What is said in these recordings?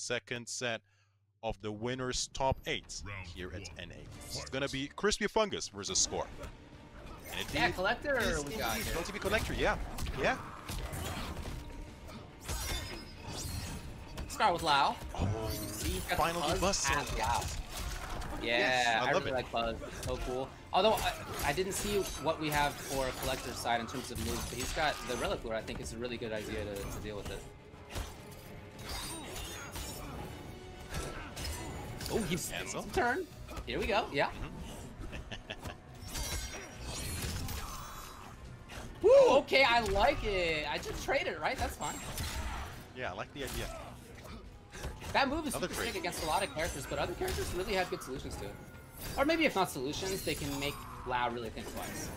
second set of the winners top 8 here at NA. It's gonna be Crispy Fungus versus Score. And yeah, Collector we got here. Going to be Collector, yeah. Yeah. Start with Lao. Oh, finally Buzz. Wow. Yeah, yes, I really like Buzz. It's so cool. Although I didn't see what we have for Collector's side in terms of moves, but he's got the Relic Lure. I think it's a really good idea to deal with it. Oh, he's handsome. Turn. Here we go. Yeah. Woo! Okay, I like it. I just trade it, right? That's fine. Yeah, I like the idea. That move is super sick against a lot of characters, but other characters really have good solutions to it. Or maybe if not solutions, they can make Lao really think twice.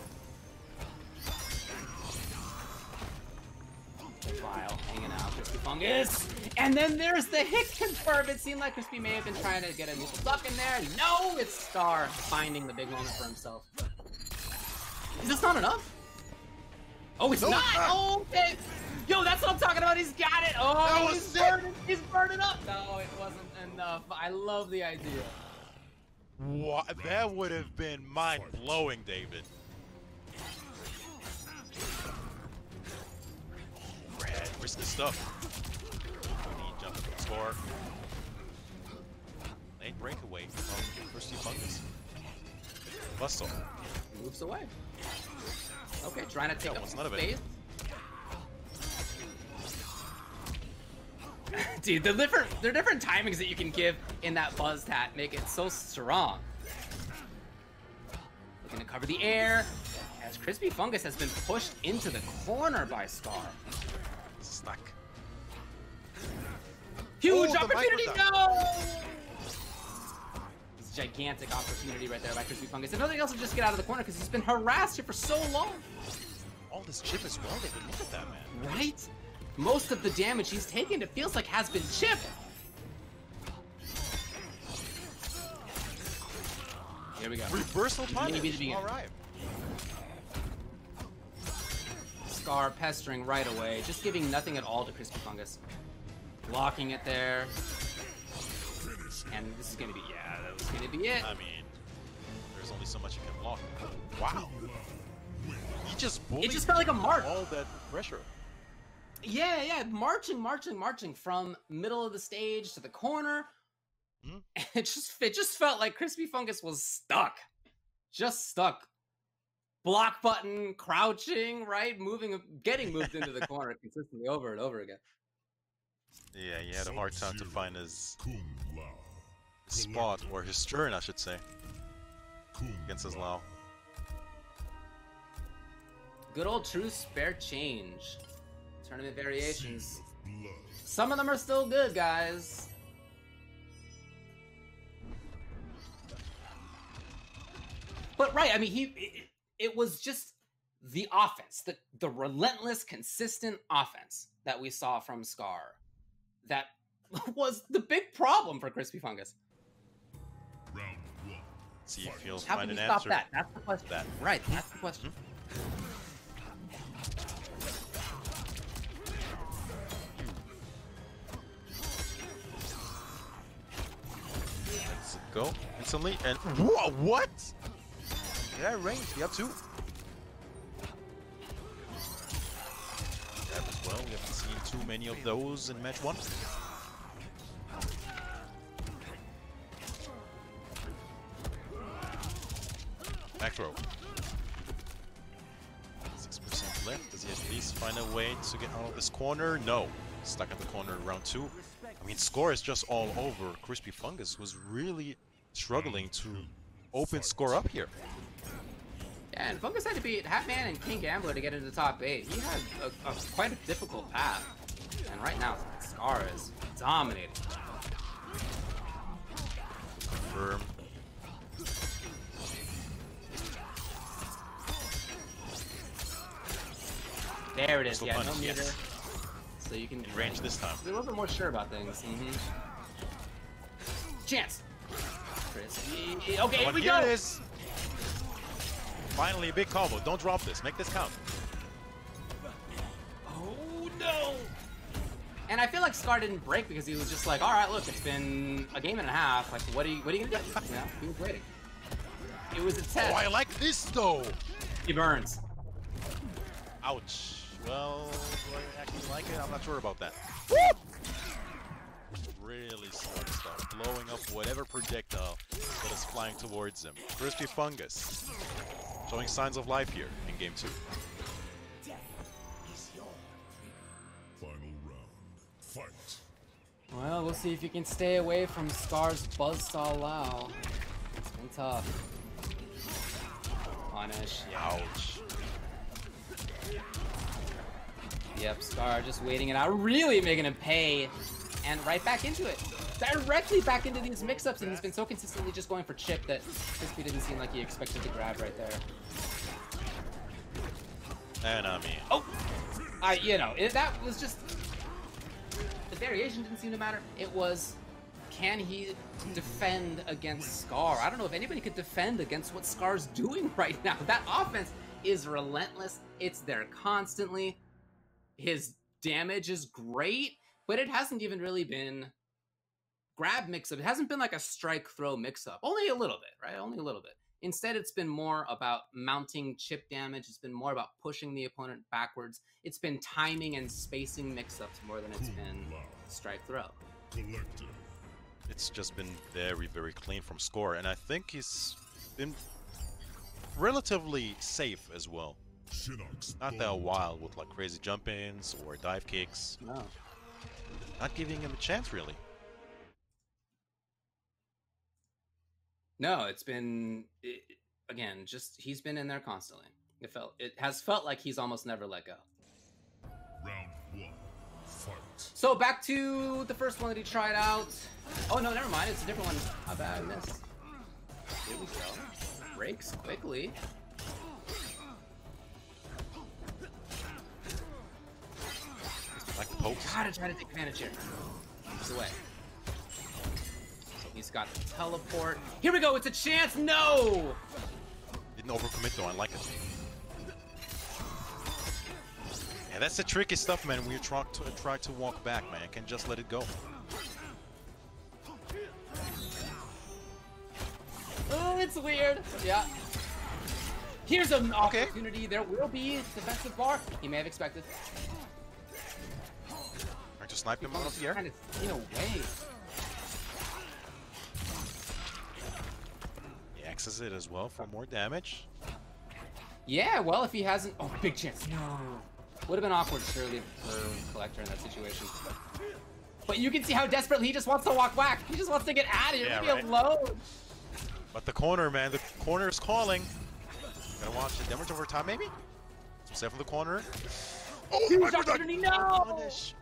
Vile hanging out, Crispy Fungus. And then there's the hit confirm. It seemed like Crispy may have been trying to get a neutral duck in there. No, it's Star finding the big moment for himself. Is this not enough? Oh, it's not! Oh, okay! Yo, that's what I'm talking about. He's got it. Oh, he's burning up. No, it wasn't enough. I love the idea. What? That would have been mind-blowing, David. Red, where's the stuff? Jump Score. Late breakaway from Crispy Fungus. Bustle. Moves away. Okay, trying to take up some space. Dude, the different timings that you can give in that Buzzed Hat make it so strong. Looking to cover the air, as Crispy Fungus has been pushed into the corner by Scar. Stuck. Huge opportunity, no! It's a gigantic opportunity right there by Crispy Fungus. And nothing else to just get out of the corner because he's been harassed here for so long. All this chip as well, David. Look at that, man. Right? Most of the damage he's taken, it feels like, has been chip. Here we go. Reversal punish. All right. Scar pestering right away, just giving nothing at all to Crispy Fungus. Blocking it there. And this is gonna be, yeah, that was gonna be it. I mean, there's only so much you can block. Wow. He just bullied. It just felt like a march. All that pressure. Yeah, marching from middle of the stage to the corner. And it just felt like Crispy Fungus was stuck. Just stuck. Block button, crouching, right? Getting moved into the corner consistently over and over again. Yeah, he had a hard time to find his spot, or his turn, I should say, against his Lao. Good old true spare change. Tournament variations. Some of them are still good, guys. But right, I mean, it was just the offense, the relentless, consistent offense that we saw from Scar that was the big problem for Crispy Fungus. Round 1. See if he'll How find can an we stop answer. that? That's the question. Right, that's the question. Let's go instantly and whoa, what? Yeah, range. You have 2. Grab as well. We haven't seen too many of those in match 1. Back throw. 6% left. Does he at least find a way to get out of this corner? No. Stuck at the corner in round 2. I mean, Score is just all over. Crispy Fungus was really struggling to open Score up here. Yeah, and Fungus had to beat Hatman and King Gambler to get into the top 8. He had quite a difficult path. And right now, Scar is dominating. Confirm. There it is, yeah, no meter. Yes. So you can... in range this time. Be a little bit more sure about things. Chance! Crispy. Okay, here we go! Here it is! Finally, a big combo. Don't drop this. Make this count. Oh, no! And I feel like Scar didn't break because he was just like, all right, look, it's been a game and a half. Like, what are you gonna do? You know, he was waiting. It was a test. Oh, I like this though. He burns. Ouch. Well, do I actually like it? I'm not sure about that. Really smart stuff. Blowing up whatever projectile that is flying towards him. Crispy Fungus. Showing signs of life here in game 2. Final round. Fight. Well, we'll see if you can stay away from Scar's Buzzsaw Lao. It's been tough. Punish. Ouch. Yep, Scar just waiting it out, really making him pay, and right back into it. Directly back into these mix-ups, and he's been so consistently just going for chip that Crispy didn't seem like he expected to grab right there. And I mean... Oh! You know, that was just... The variation didn't seem to matter. It was, can he defend against Scar? I don't know if anybody could defend against what Scar's doing right now. That offense is relentless. It's there constantly. His damage is great, but it hasn't even really been grab mix-up. It hasn't been like a strike throw mix-up. Only a little bit, right? Only a little bit. Instead, it's been more about mounting chip damage. It's been more about pushing the opponent backwards. It's been timing and spacing mix-ups more than it's been strike throw. Collective. It's just been very, very clean from Score, and I think he's been relatively safe as well. Not that wild with like crazy jump-ins or dive kicks. No. Not giving him a chance, really. No, it's been, again, just, he's been in there constantly. It has felt like he's almost never let go. Round 1. Fight. So back to the first one that he tried out. Oh no, never mind, it's a different one. My bad, I missed. Here we go. Breaks quickly. Like pokes. Gotta try to take advantage here. Moves away. So he's got the teleport. Here we go, it's a chance! No! Didn't overcommit though, I like it. Yeah, that's the tricky stuff, man, when you try to walk back, man. You can just let it go. Oh, it's weird. Yeah. Here's an opportunity. There will be defensive bar. He may have expected. Trying to snipe him out of the air. Kind of in a way. He axes it as well for more damage. Yeah, well, if he hasn't... Oh, big chance. No. Would have been awkward, surely, for Collector in that situation. But you can see how desperately he just wants to walk back. He just wants to get out of here. Yeah, Leave me alone. But the corner, man, the corner is calling. Gotta watch the damage over time, maybe? Some set from the corner. Oh, huge opportunity, no! Punish.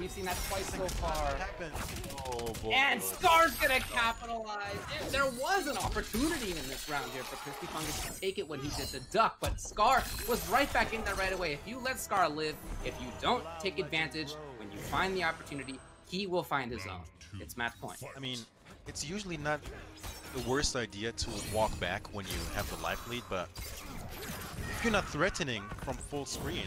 We've seen that twice so far. Oh, boy. And Scar's gonna capitalize. There was an opportunity in this round here for Crispy Fungus to take it when he did the duck, but Scar was right back in there right away. If you let Scar live, if you don't take advantage, when you find the opportunity, he will find his own. It's match point. I mean, it's usually not the worst idea to walk back when you have the life lead, but if you're not threatening from full screen,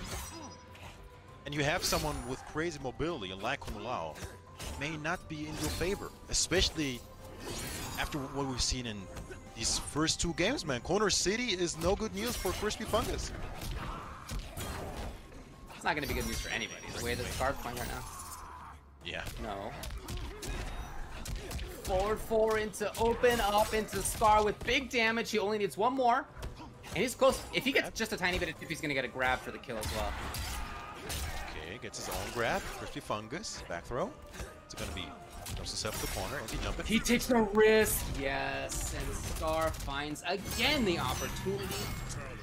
and you have someone with crazy mobility like Kun Lao, it may not be in your favor, especially after what we've seen in these first 2 games, man. Corner City is no good news for Crispy Fungus. It's not going to be good news for anybody, the way that Scar's playing right now. Yeah. No. Forward 4 into open up into Scar with big damage. He only needs 1 more. And he's close. If he gets just a tiny bit of tip, he's going to get a grab for the kill as well. Okay, gets his own grab. Crispy Fungus. Back throw. It's going to be jumps himself to the corner. Anti-jump it. He takes the risk. Yes. And Scar finds again the opportunity.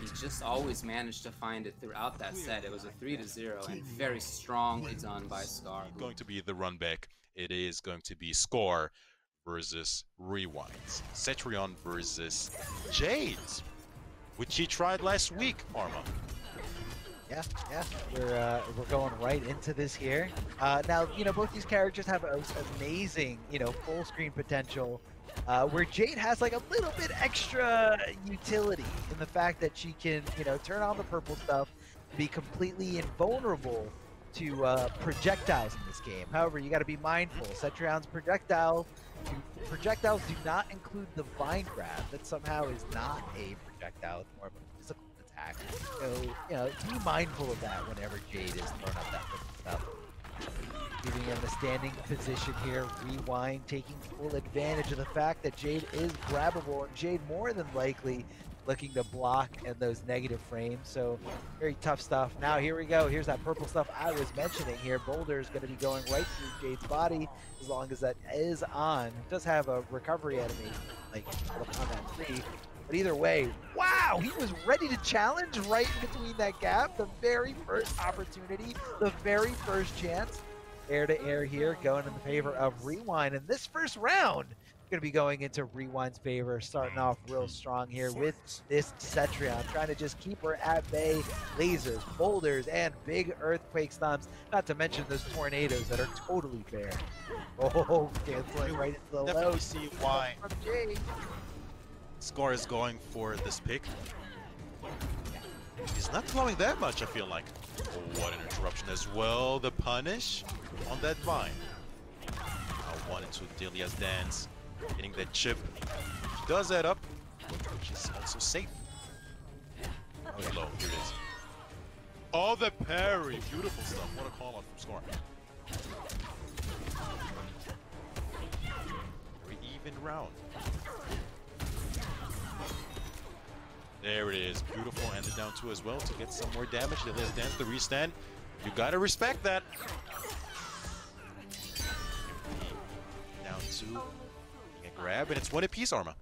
He just always managed to find it throughout that set. It was a 3-0 and very strongly done by Scar. Going to be the run back. It is going to be Score versus Rewinds. Cetrion versus Jade, which he tried last week, Arma. Yeah, we're going right into this here. Now, you know, both these characters have amazing, you know, full screen potential. Where Jade has like a little bit extra utility in the fact that she can, you know, turn on the purple stuff, be completely invulnerable to projectiles in this game. However, you got to be mindful. Cetrion's projectiles do not include the vine grab. That somehow is not a projectile. It's more of a physical attack. So, be mindful of that whenever Jade is throwing up that stuff. Leaving him in a standing position here. Rewind, taking full advantage of the fact that Jade is grabbable, and Jade more than likely looking to block in those negative frames. So very tough stuff. Now here we go. Here's that purple stuff I was mentioning here. Boulder is going to be going right through Jade's body as long as that is on. It does have a recovery enemy like on that tree. But either way, wow, he was ready to challenge right in between that gap. The very first opportunity, the very first chance. Air to air here, going in the favor of Rewind. And this first round, going to be going into Rewind's favor, starting off real strong here with this Cetrion, trying to just keep her at bay. Lasers, boulders, and big earthquake stomps, not to mention those tornadoes that are totally fair. Oh, canceling right into the low. Definitely see why From Jade. Scar is going for this pick. He's not throwing that much, I feel like. Oh, what an interruption as well. The punish on that vine. Now 1 and 2 Delia's dance. Getting that chip. She does that up, which is also safe. Oh, low. Here it is. Oh, the parry. Beautiful stuff. What a call out from Scar. Very even round. There it is. Beautiful. And the down 2 as well to get some more damage. Delia's dance, the restand. You gotta respect that. Down 2. Grab, and it's 1 apiece, Arma.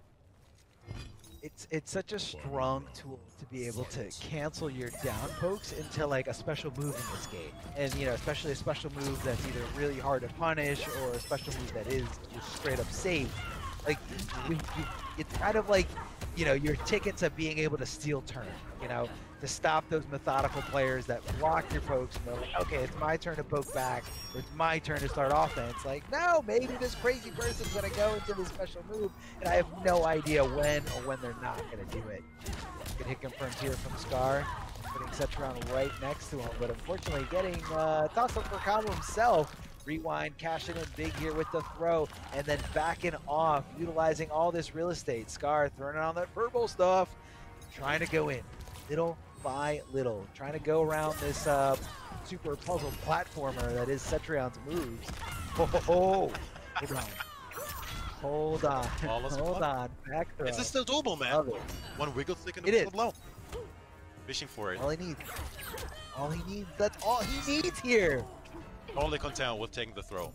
It's such a strong tool to be able to cancel your down pokes into like a special move in this game, and especially a special move that's either really hard to punish or a special move that is just straight up safe. Like it's kind of like your ticket to being able to steal turn. To stop those methodical players that block your pokes and they're like, okay, it's my turn to poke back, or it's my turn to start offense. Like, no, maybe this crazy person's gonna go into this special move, and I have no idea when or when they're not gonna do it. Good hit confirmed here from Scar, putting Cetrion right next to him, but unfortunately getting tossed up for combo himself. Rewind, cashing in big here with the throw, and then backing off, utilizing all this real estate. Scar throwing it on that purple stuff, trying to go in little by little, trying to go around this super puzzle platformer that is Cetrion's moves. Oh, hold on, hold on, back throw. Is this still doable, man? One wiggle click and it's low. Fishing for it. All he needs, that's all he needs here. Totally content with taking the throw.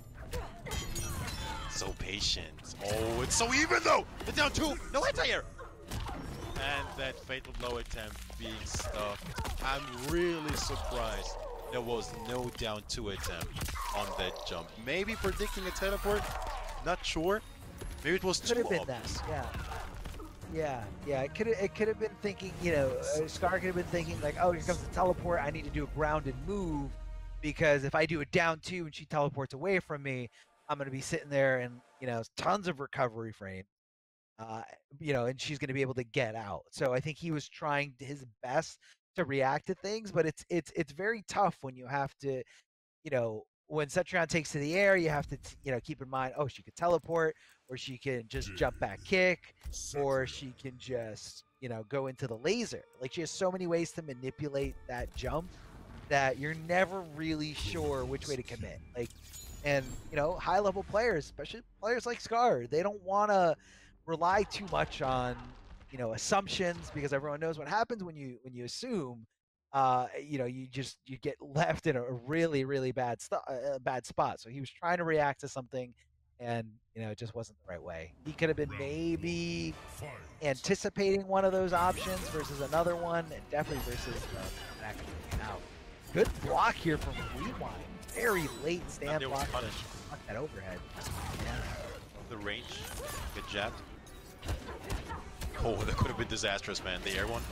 So patient. Oh, it's so even though! The down 2, no anti-air! And that fatal low attempt being stuffed. I'm really surprised there was no down 2 attempt on that jump. Maybe predicting a teleport? Not sure. Maybe it was too obvious. Yeah. It could have been thinking, Scar could have been thinking like, oh, here comes the teleport. I need to do a grounded move because if I do a down 2 and she teleports away from me, I'm going to be sitting there and tons of recovery frame. And she's going to be able to get out. So I think he was trying his best to react to things, but it's very tough when you have to, when Cetrion takes to the air, you have to, keep in mind, oh, she could teleport, or she can just jump back kick, or she can just, go into the laser. Like, she has so many ways to manipulate that jump that you're never really sure which way to commit. Like, and, high level players, especially players like Scar, they don't want to rely too much on assumptions, because everyone knows what happens when you assume. You get left in a really bad spot. So he was trying to react to something, and it just wasn't the right way. He could have been maybe anticipating one of those options versus another one, and definitely versus actually getting out. Good block here from Rewind. Very late stand block. Block that overhead. Yeah. The range. Good jab. Oh, that could have been disastrous, man. The air one.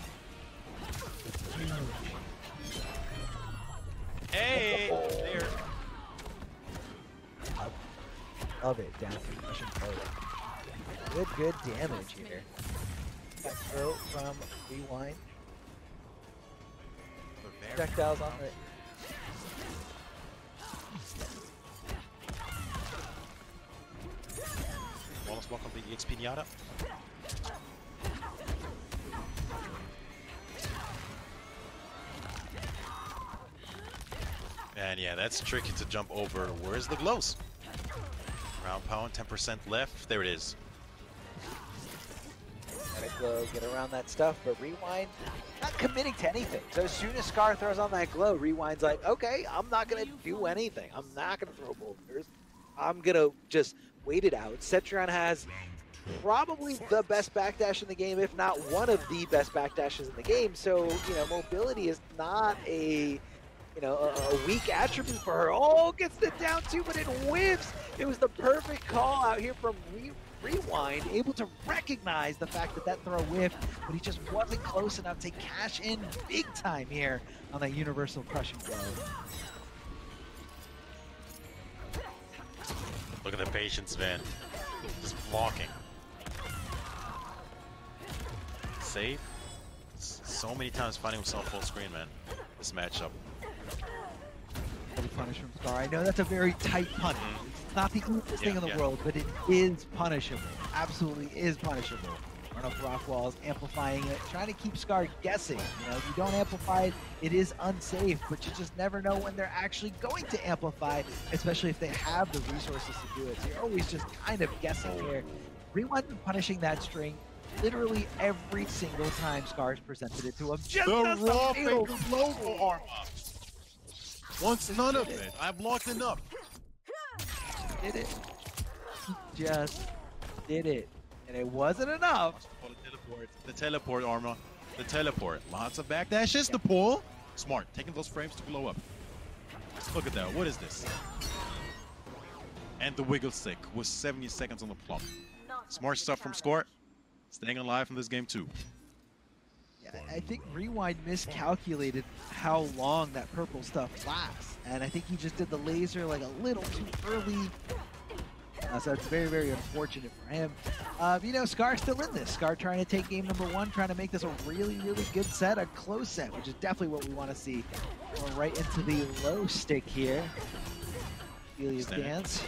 Hey! There. Love it. Down concussion forward. Good damage here. That throw from Rewind. Projectiles on it. Wallace block on the EX Pinata. And yeah, that's tricky to jump over. Where's the glows? Round pound, 10% left. There it is. Gotta glow, get around that stuff, but Rewind not committing to anything. So as soon as Scar throws on that glow, Rewind's like, okay, I'm not gonna do anything. I'm not gonna throw boulders. I'm gonna just wait it out. Cetron has probably the best backdash in the game, if not one of the best backdashes in the game. So, you know, mobility is not a a weak attribute for her. Oh, gets it down too, but it whiffs. It was the perfect call out here from Rewind, able to recognize the fact that that throw whiffed, but he just wasn't close enough to cash in big time here on that universal crushing blow. Look at the patience, man. Just blocking. Save. So many times finding himself full screen, man. This matchup. Punish from Scar. I know that's a very tight punish. It's not the easiest thing in the world, but it is punishable. Absolutely is punishable. Run up rock walls, amplifying it, trying to keep Scar guessing. You know, if you don't amplify it, it is unsafe, but you just never know when they're actually going to amplify, especially if they have the resources to do it. So you're always just kind of guessing here. Rewind punishing that string literally every single time Scar's presented it to him. Just the raw paper logo armor. Wants none of it. I blocked enough. Did it. He just did it. And it wasn't enough. The teleport armor. The teleport. Lots of backdashes. The pull. Smart. Taking those frames to blow up. Look at that. What is this? And the wiggle stick with 70 seconds on the clock. Smart stuff from Score. Staying alive in this game too. I think Rewind miscalculated how long that purple stuff lasts, and I think he just did the laser like a little too early. So it's very, very unfortunate for him. You know, Scar's still in this. Scar trying to take game number one, trying to make this a really, really good set, a close set, which is definitely what we want to see. Going right into the low stick here. Elia's dance.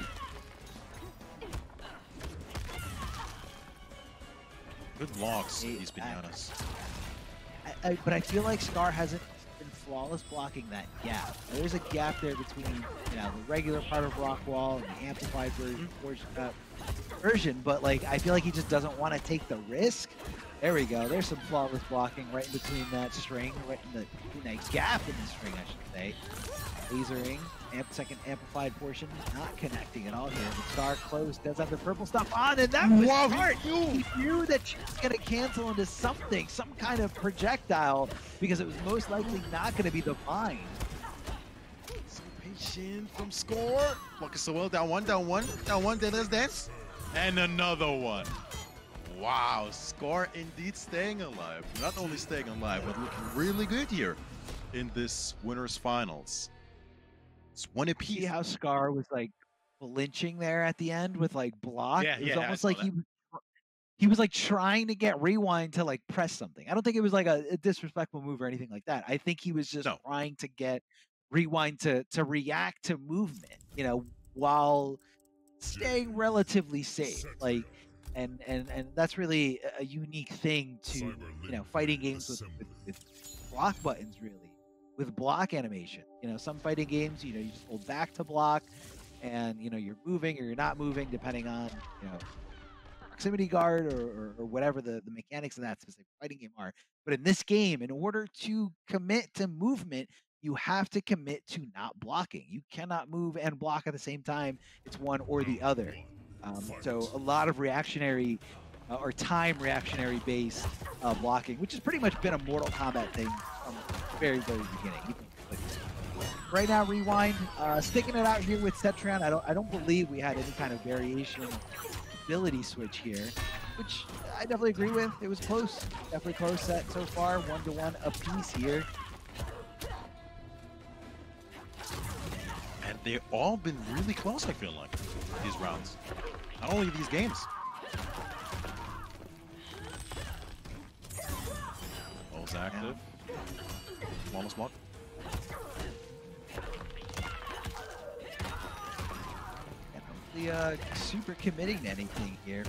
Good blocks, these bananas. But I feel like Scar hasn't been flawless blocking that gap. There's a gap there between the regular part of rock wall and the amplified version, but like I feel like he just doesn't want to take the risk. There we go. There's some flawless blocking right in between that string, right in that gap in the string, I should say. Lasering, second amplified portion, not connecting at all here. The Scar close does have the purple stuff on, and that was smart. He knew that she was going to cancel into something, some kind of projectile, because it was most likely not going to be the mine. So patient from Score. Looking so well. Down one, down one, down one. Then there's dance. And another one. Wow, Score indeed staying alive. Not only staying alive, but looking really good here in this winners finals. It's one apiece. See how Scar was like flinching there at the end with like block? Yeah, it was almost like he was like trying to get Rewind to like press something. I don't think it was like a disrespectful move or anything like that. I think he was just trying to get Rewind to react to movement, while staying relatively safe. Like and that's really a unique thing to fighting games with block buttons, really. With block animation, some fighting games, you just hold back to block, and you're moving or you're not moving depending on proximity guard or whatever the mechanics of that specific fighting game are. But in this game, in order to commit to movement, you have to commit to not blocking. You cannot move and block at the same time. It's one or the other. So a lot of reactionary or time reactionary based blocking, which has pretty much been a Mortal Kombat thing from the very, very beginning. Right now, Rewind sticking it out here with Cetron. I don't believe we had any kind of variation ability switch here, which I definitely agree with. It was close, definitely close set so far, 1-1 apiece here. And they've all been really close, I feel like, these rounds. Not only these games. All's active. Almost block. really super committing to anything here.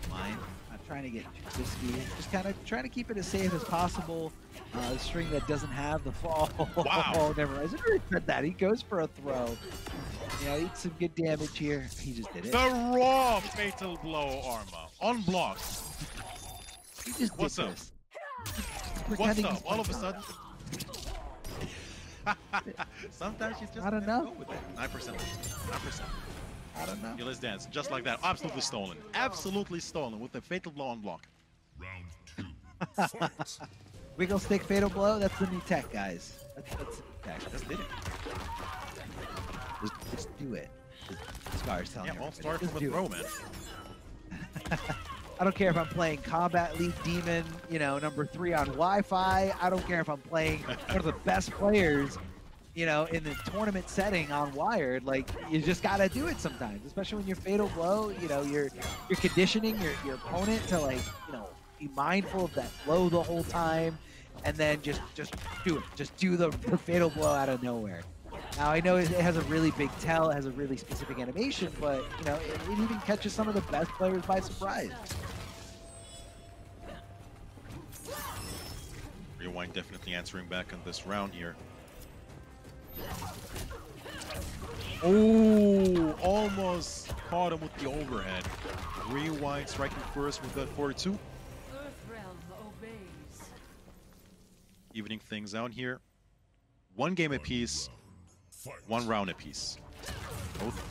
Mine. Not trying to get too risky. Just kind of trying to keep it as safe as possible. A string that doesn't have the fall. Wow. Never mind. I never said that. He goes for a throw. Yeah, eats some good damage here. He just did it. The raw fatal blow armor. Unblocked. He just What's did up? this. What's Pretending up? he's All of a playing sudden. Sometimes you just I don't know. go with it. 9%. 9%. I don't know. Yeah, let's dance. Just like that. Absolutely stolen. Absolutely stolen with the fatal blow unblock. Round 2. Fight. Wiggle stick fatal blow. That's the new tech, guys. That's the new tech. Just did it. Just do it. Scar's telling Yeah, all everybody, started just from a do throw, it. man. I don't care if I'm playing Combat League Demon, you know, number 3 on Wi-Fi. I don't care if I'm playing one of the best players, you know, in the tournament setting on Wired. Like, you just gotta do it sometimes, especially when you're fatal blow. You know, you're conditioning your opponent to, like, you know, be mindful of that blow the whole time, and then just do it. Just do the fatal blow out of nowhere. Now, I know it has a really big tell, it has a really specific animation, but, you know, it even catches some of the best players by surprise. Rewind definitely answering back on this round here. Oh, almost caught him with the overhead. Rewind striking first with that 4-2. Earthrealm obeys. Evening things out here. 1 game apiece, Fight. 1 round apiece. Both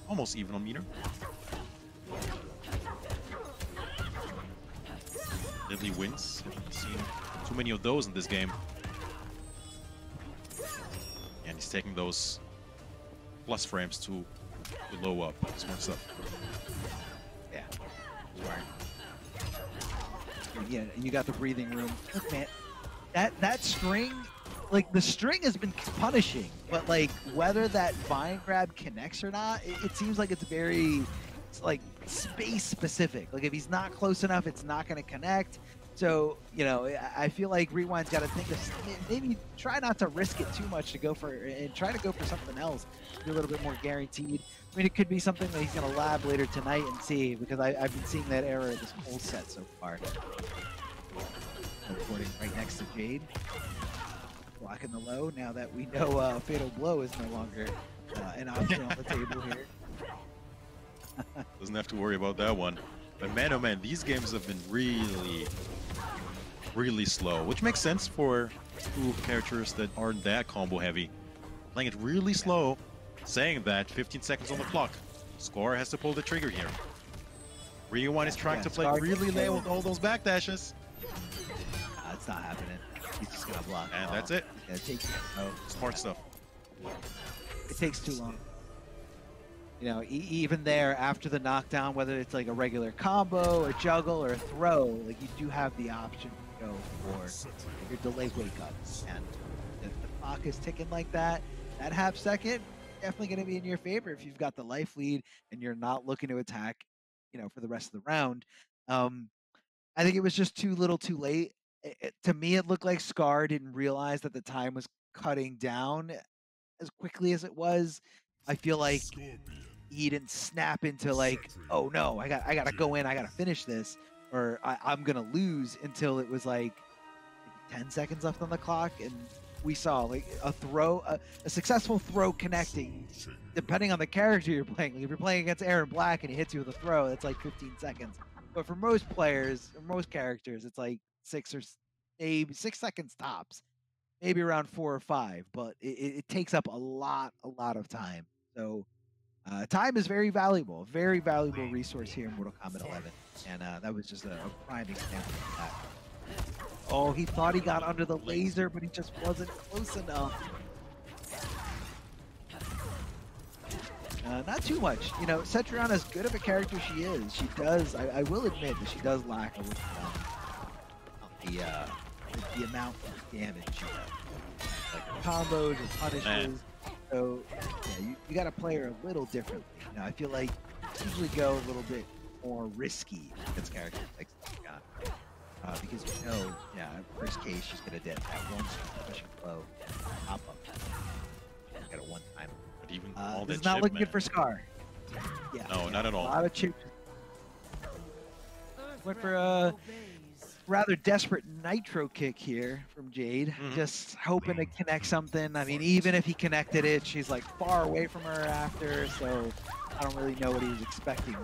almost even on meter. Lily wins. Haven't seen too many of those in this game. And he's taking those plus frames to low up. Smart stuff. Yeah. Smart. Yeah, you got the breathing room. Look, man, that string, like, the string has been punishing, but, like, whether that vine grab connects or not, it seems like it's very, like, space specific. Like, if he's not close enough, it's not going to connect. So, you know, I feel like Rewind's got to think of, maybe try not to risk it too much to go for, and try to go for something else, be a little bit more guaranteed. I mean, it could be something that he's going to lab later tonight and see, because I've been seeing that error this whole set so far. Reporting right next to Jade. Blocking the low, now that we know Fatal Blow is no longer an option on the table here. Doesn't have to worry about that one. But man, oh man, these games have been really slow, which makes sense for 2 characters that aren't that combo heavy. Playing it really slow, saying that 15 seconds on the clock. Score has to pull the trigger here. Rewind is trying to play Scar really can late kill. with all those backdashes. It's not happening. He's just gonna block. And that's it. Yeah, it takes, Smart stuff. it takes too long. You know, even there after the knockdown, whether it's like a regular combo, a juggle, or a throw, like, you do have the option to go for your delayed wake up. And if the clock is ticking like that, that half second definitely going to be in your favor if you've got the life lead and you're not looking to attack, you know, for the rest of the round. I think it was just too little, too late. To me, it looked like Scar didn't realize that the time was cutting down as quickly as it was. I feel like Scorpion. he didn't snap into, like, oh no, I gotta go in, I gotta finish this, or I'm gonna lose, until it was like 10 seconds left on the clock, and we saw like a throw, a successful throw connecting, depending on the character you're playing. Like, if you're playing against Aaron Black and he hits you with a throw, that's like 15 seconds. But for most players, or most characters, it's like 6 or maybe 6 seconds tops, maybe around 4 or 5. But it takes up a lot of time. So time is very valuable resource here in Mortal Kombat 11, and that was just a prime example of that. Oh, he thought he got under the laser, but he just wasn't close enough. Not too much. You know, Cetrion, as good of a character she is, she does, I will admit that she does lack a little the amount of damage she does. Like combos and punishes. So, yeah, you got to play her a little differently. You know, I feel like usually go a little bit more risky against characters like Cetrion. Because you know, yeah, worst case, she's going to get that one pushing blow, pop up. Got a one time. But even all This that is not chip, looking man. good for Scar. Yeah. No, not at A all. lot of chips. Went for Earthrealm a rather desperate nitro kick here from Jade. Mhm. Just hoping to connect something. I mean, even if he connected it, she's like far away from her after, so I don't really know what he was expecting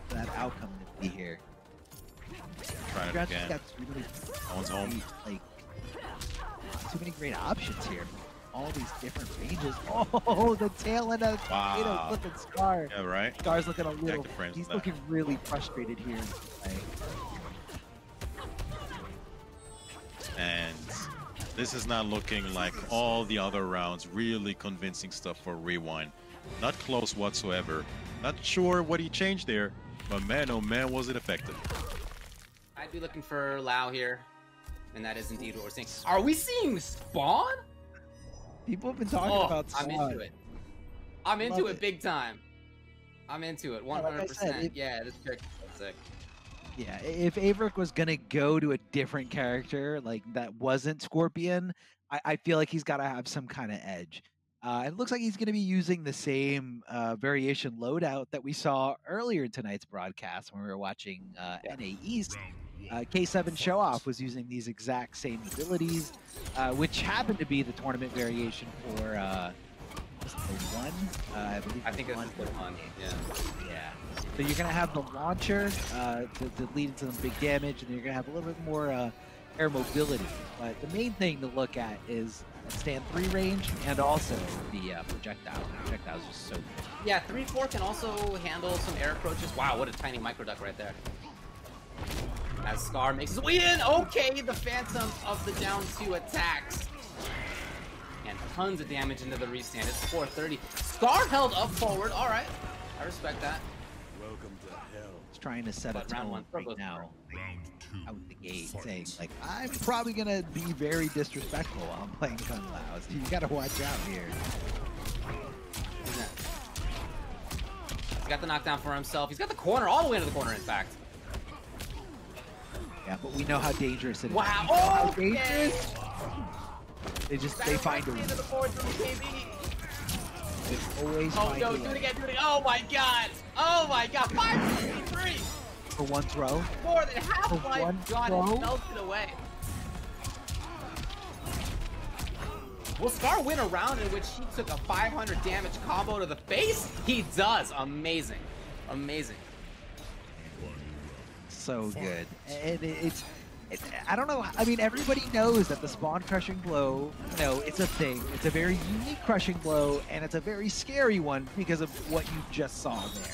that outcome to be here. Trying it Grant's again. got too many, That one's home. like, too many great options here. All these different ranges. Oh, the tail end of Wow. flipping Scar. Yeah, right? Scar's looking a little. the frames He's back. looking really frustrated here. Like, And this is not looking like all the other rounds. Really convincing stuff for Rewind. Not close whatsoever. Not sure what he changed there, but man, oh man, was it effective. I'd be looking for Lao here, and that is indeed what we're seeing. Are we seeing Spawn? people have been talking Oh, about. I'm Squad. into it. I'm into Love it it. big time. I'm into it, like I 100%. said, Yeah, this character's so sick. Yeah, if Averick was gonna go to a different character like that wasn't Scorpion, I feel like he's got to have some kind of edge. It looks like he's going to be using the same variation loadout that we saw earlier in tonight's broadcast when we were watching NA East. K7 Show Off was using these exact same abilities, which happened to be the tournament variation for was it the one. I believe. I think the this is the one. Yeah. Yeah. So you're gonna have the launcher to lead into some big damage, and you're gonna have a little bit more air mobility. But the main thing to look at is stand 3 range and also the projectile. The projectile is just so good. Yeah, 3-4 can also handle some air approaches. Wow, what a tiny micro duck right there. As Scar makes his way in. Okay, the Phantom of the down 2 attacks. And tons of damage into the restand. It's 430. Scar held up forward. All right, I respect that. He's trying to set a But round tone one, right Provo's now Round 2. out the gate, Fight. saying like, I'm probably gonna be very disrespectful while I'm playing Kung Lao. So you gotta watch out here. He's got the knockdown for himself. He's got the corner, all the way to the corner, in fact. Yeah, but we know how dangerous it is. Wow. We know how Okay. dangerous. They find a into the forward from KB. They always Oh find no, a do it way. again, do it again. Oh my god. Oh my god. 563. For one throw. More than half For life one gone throw? and melted away. Will Scar win a round in which he took a 500 damage combo to the face? He does. Amazing. Amazing. So good. And I don't know. I mean, everybody knows that the spawn crushing blow, it's a thing. It's a very unique crushing blow, and it's a very scary one because of what you just saw there.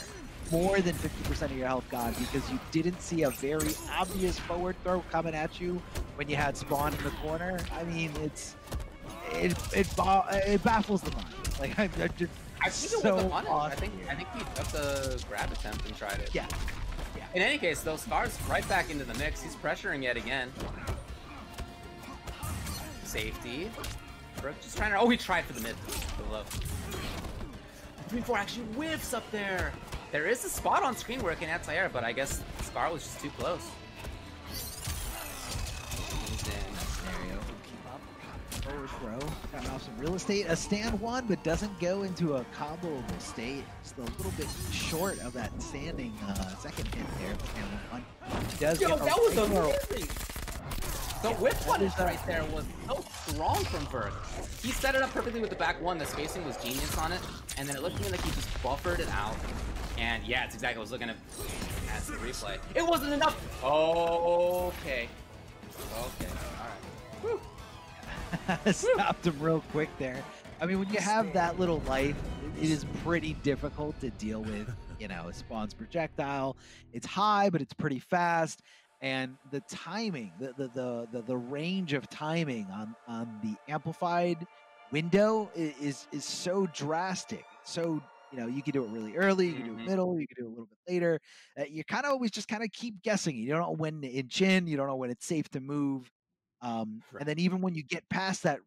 More than 50% of your health gone because you didn't see a very obvious forward throw coming at you when you had spawn in the corner. I mean, it baffles the mind. Like I'm just I think it so was a punish. awesome I think he took the grab attempt and tried it. Yeah. In any case, though, Scar's right back into the mix. He's pressuring yet again. Safety. Brooke just trying to. Oh, he tried for the mid. The low. 3-4 actually whiffs up there. There is a spot on screen where it can anti-air, but I guess Scar was just too close. He's in. Scenario. Keep up. Forward throw. Got off some real estate. A stand one, but doesn't go into a comboable state. Just a little bit short of that standing second hit there. Stand one. He does Yo, get a that was regular- amazing! The whip punish right there was so strong from Berg. He set it up perfectly with the back one. The spacing was genius on it. And then it looked to me like he just buffered it out. And yeah, it's exactly what I was looking at as the replay. It wasn't enough! Okay. Okay, alright. Stopped him real quick there. I mean, when you have that little life, it is pretty difficult to deal with. Spawn's projectile. It's high, but it's pretty fast. And the timing, the range of timing on the amplified window is so drastic. So you can do it really early, you can do it middle, you can do it a little bit later. You kind of always just kind of keep guessing. You don't know when to inch in, you don't know when it's safe to move. And then even when you get past that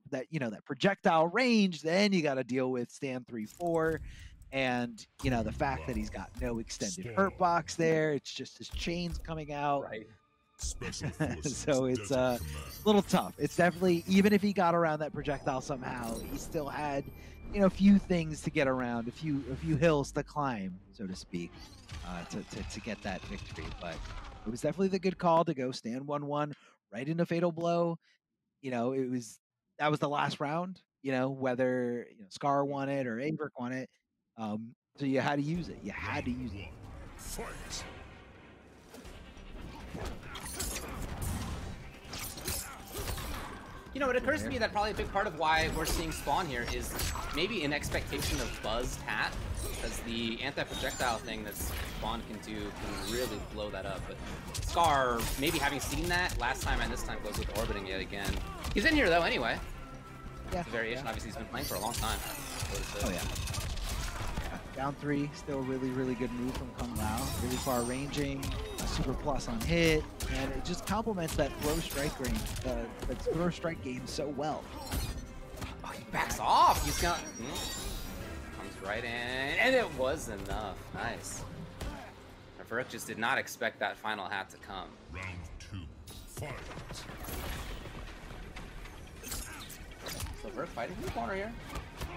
projectile range, then you got to deal with stand 3-4. And the fact that he's got no extended hurt box there, it's just his chains coming out. Right. So it's a little tough. It's definitely, even if he got around that projectile somehow, he still had few things to get around, a few hills to climb, so to speak, to get that victory. But it was definitely the good call to go stand 1-1 right into fatal blow. That was the last round. Whether Scar won it or Averick won it. So you had to use it. You had to use it. Fight. It occurs to me that probably a big part of why we're seeing Spawn here is maybe an expectation of buzzed hat, because the anti-projectile thing that Spawn can do can really blow that up. But Scar, maybe having seen that last time and this time, goes with orbiting yet again. He's in here though anyway. Yeah. It's a variation. Obviously, he's been playing for a long time. Oh yeah. Down 3, still a really, really good move from Kung Lao. Really far ranging, a super plus on hit, and it just complements that throw strike range, that throw strike game so well. Oh, he backs off. He's got comes right in, and it was enough. Nice. Averick just did not expect that final hat to come. Round 2. Fight. So Averick fighting from the corner here.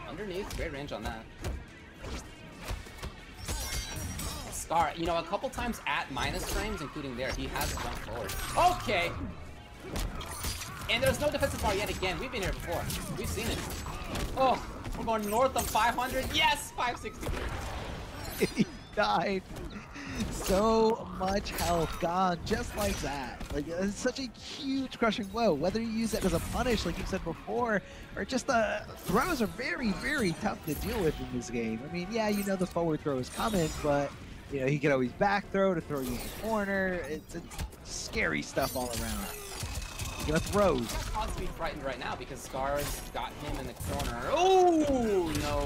Underneath, great range on that. Scar, a couple times at minus frames, including there, he has jumped forward. Okay! And there's no defensive bar yet again. We've been here before. We've seen it. Oh, we're going north of 500. Yes, 563. He died. So much health gone just like that. Like, it's such a huge crushing blow. Whether you use it as a punish, like you said before, or just the throws are very, very tough to deal with in this game. I mean, yeah, the forward throw is coming, but he could always back throw to throw you in the corner. It's scary stuff all around. You're gonna throw. Cause to be frightened right now because Scar's got him in the corner. Oh no!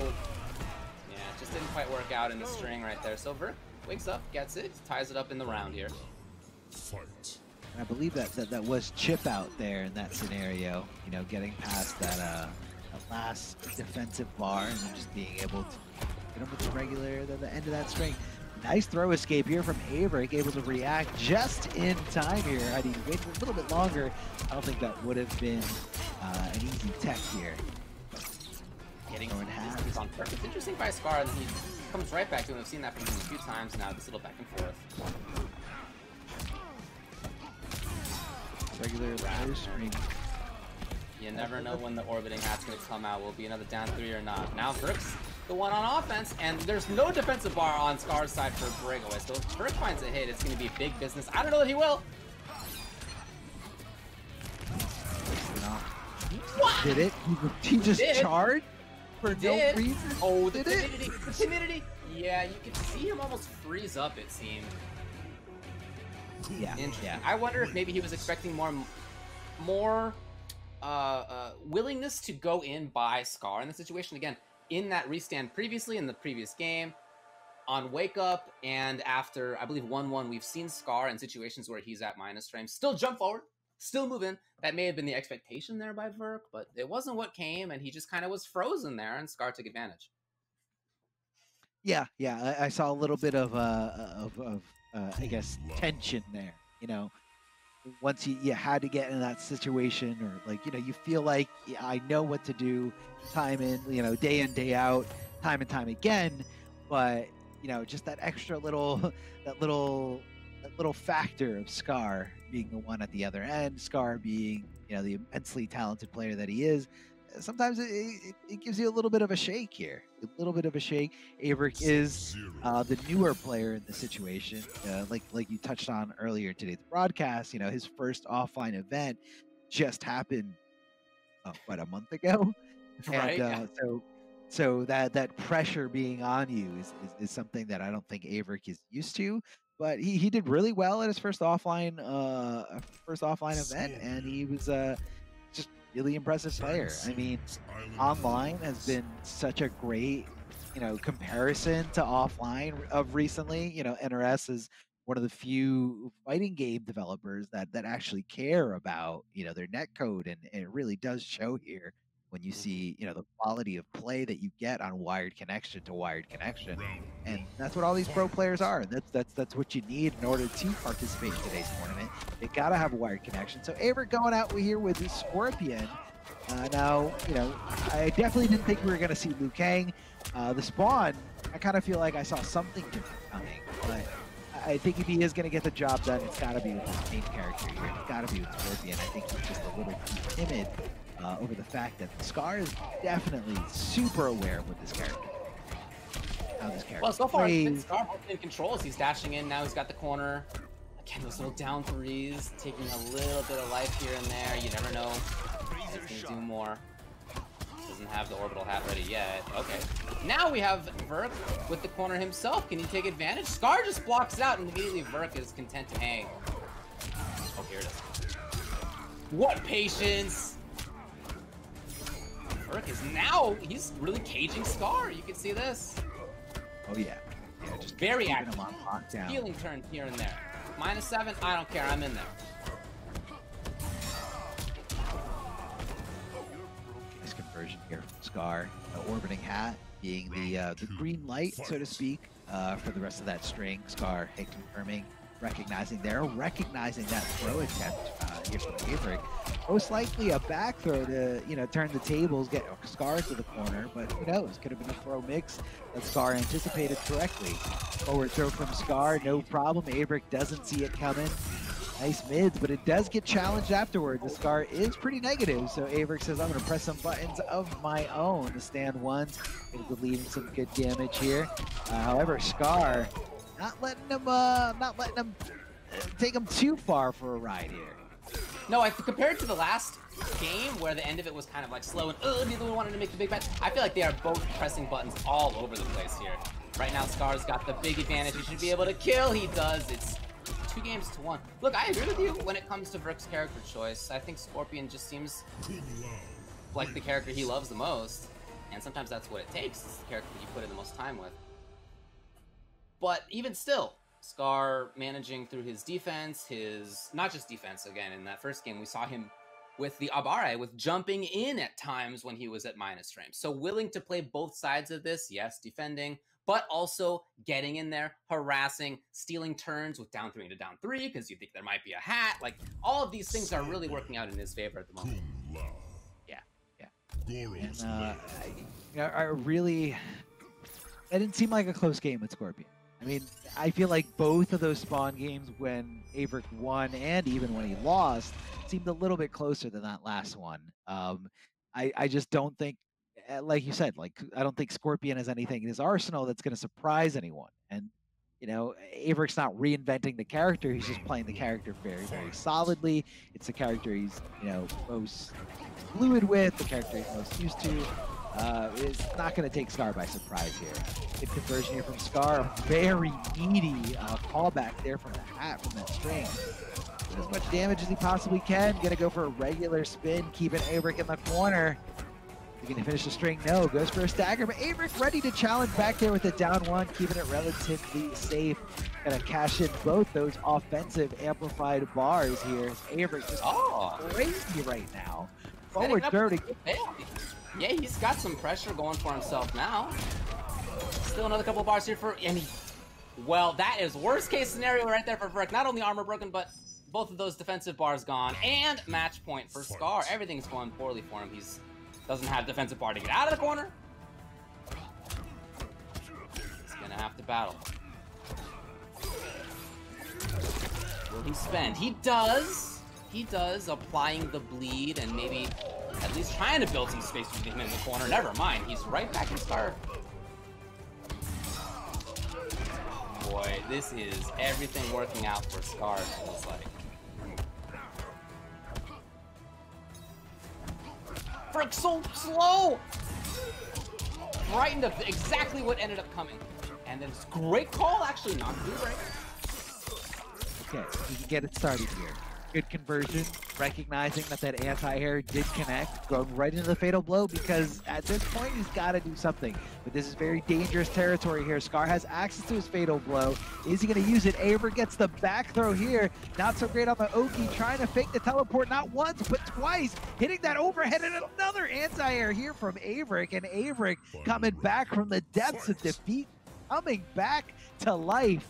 Yeah, it just didn't quite work out in the string right there. So Averick wakes up, gets it, ties it up in the round here. Fight. And I believe that was chip out there in that scenario. Getting past that last defensive bar and then just being able to get him with the regular at the end of that string. Nice throw escape here from Averick, able to react just in time here. Had he waited a little bit longer, I don't think that would have been an easy tech here. Getting distance on purpose. It's interesting by Scar, and he comes right back to him. We've seen that from him a few times now, this little back and forth. Regular ladder string. You never know when the orbiting hat's going to come out. Will it be another down 3 or not? Now Averick's the one on offense, and there's no defensive bar on Scar's side for breakaway. So if Averick finds a hit, it's going to be big business. I don't know that he will. What? Did it? He just charged for no reason? Oh, the timidity. The timidity. Yeah, you could see him almost freeze up, it seemed. Yeah. Yeah. I wonder if maybe he was expecting more willingness to go in by Scar in the situation. Again, in that restand previously in the previous game, on Wake Up and after, I believe, 1-1, we've seen Scar in situations where he's at minus frames. Still jump forward, still move in. That may have been the expectation there by Averick, but it wasn't what came, and he just kind of was frozen there, and Scar took advantage. Yeah. I saw a little bit of I guess, tension there. Once you had to get in that situation, or you feel like I know what to do, time in, day in, day out, time and time again, but just that extra little factor of Scar being the one at the other end, Scar being the immensely talented player that he is. Sometimes it gives you a little bit of a shake here. A little bit of a shake. Averick is the newer player in the situation. Like you touched on earlier today's broadcast, his first offline event just happened, a month ago? Right. And so that pressure being on you is something that I don't think Averick is used to. But he did really well at his first offline event, and he was just really impressive player. I mean, online has been such a great, comparison to offline of recently. NRS is one of the few fighting game developers that actually care about, their netcode, and it really does show here when you see, the quality of play that you get on wired connection to wired connection. And that's what all these pro players are. That's what you need in order to participate in today's tournament. You gotta have a wired connection. So Averick going out here with his Scorpion, Now, you know, I definitely didn't think we were going to see Liu Kang. The spawn, I kind of feel like I saw something different coming, but I think if he is going to get the job done, it's got to be with his main character here. It's got to be with Scorpion. I think he's just a little too timid over the fact that Scar is definitely super aware of what this character how this character Well, so far, plays. Scar in control as he's dashing in. Now he's got the corner. Again, those little down threes, taking a little bit of life here and there. You never know. He's gonna do more. Doesn't have the orbital hat ready yet. Okay. Now we have Verk with the corner himself. Can he take advantage? Scar just blocks it out, and immediately Verk is content to hang. Oh, here it is. What patience! Verk is now, he's really caging Scar. You can see this. Oh yeah, yeah, just Very keeping active. him on lockdown. Healing turn here and there. -7, I don't care, I'm in there. Nice conversion here from Scar. The orbiting hat being the green light, so to speak, for the rest of that string. Scar hit confirming, recognizing that throw attempt here from Averick. Most likely a back throw to, you know, turn the tables, get Scar to the corner, but who knows? Could have been a throw mix that Scar anticipated correctly. Forward throw from Scar, no problem. Averick doesn't see it coming. Nice mids, but it does get challenged afterward. The Scar is pretty negative, so Averick says, I'm going to press some buttons of my own to stand ones. Able to lead in some good damage here. However, Scar not letting him take him too far for a ride here. No, I compared to the last game where the end of it was kind of like slow and neither one wanted to make the big bet. I feel like they are both pressing buttons all over the place here. Right now, Scar's got the big advantage. He should be able to kill. He does. It's 2-1. Look, I agree with you when it comes to Verk's character choice. I think Scorpion just seems like the character he loves the most, and sometimes that's what it takes. It's the character that you put in the most time with. But even still, Scar managing through his defense, not just defense, again, in that first game, we saw him with the Abare, with jumping in at times when he was at minus frame. So willing to play both sides of this, yes, defending, but also getting in there, harassing, stealing turns with down 3 into down 3, because you think there might be a hat. Like, all of these things are really working out in his favor at the moment. Yeah. And I really, that didn't seem like a close game with Scorpion. I mean, I feel like both of those spawn games when Averick won and even when he lost seemed a little bit closer than that last one. I just don't think, like you said, like I don't think Scorpion has anything in his arsenal that's going to surprise anyone. And, you know, Averick's not reinventing the character. He's just playing the character very, very solidly. It's the character he's, you know, most fluid with, the character he's most used to. Is not going to take Scar by surprise here. Good conversion here from Scar. Very needy callback there from the hat from that string. As much damage as he possibly can. Going to go for a regular spin, keeping Averick in the corner. Is he going to finish the string? No. Goes for a stagger, but Averick ready to challenge back there with the down 1, keeping it relatively safe. Going to cash in both those offensive amplified bars here. Averick just crazy right now. Forward throw to yeah, he's got some pressure going for himself now. Still another couple of bars here for, and well, that is worst case scenario right there for Verk. Not only armor broken, but both of those defensive bars gone, and match point for Scar. Everything's going poorly for him. He's doesn't have defensive bar to get out of the corner. He's gonna have to battle. Will he spend? He does. He does, applying the bleed and maybe at least trying to build some space between him in the corner. Never mind, he's right back in Scar. Boy, this is everything working out for Scar, it feels like. Frick, so slow! Right into exactly what ended up coming. And then great call, actually, not blue break. Okay, we can get it started here. Good conversion, recognizing that anti-air did connect, going right into the fatal blow, because at this point he's got to do something. But this is very dangerous territory here. Scar has access to his fatal blow. Is he going to use it? Averick gets the back throw here. Not so great on the Oki, trying to fake the teleport not once, but twice. Hitting that overhead and another anti-air here from Averick. And Averick coming back from the depths of defeat, coming back to life.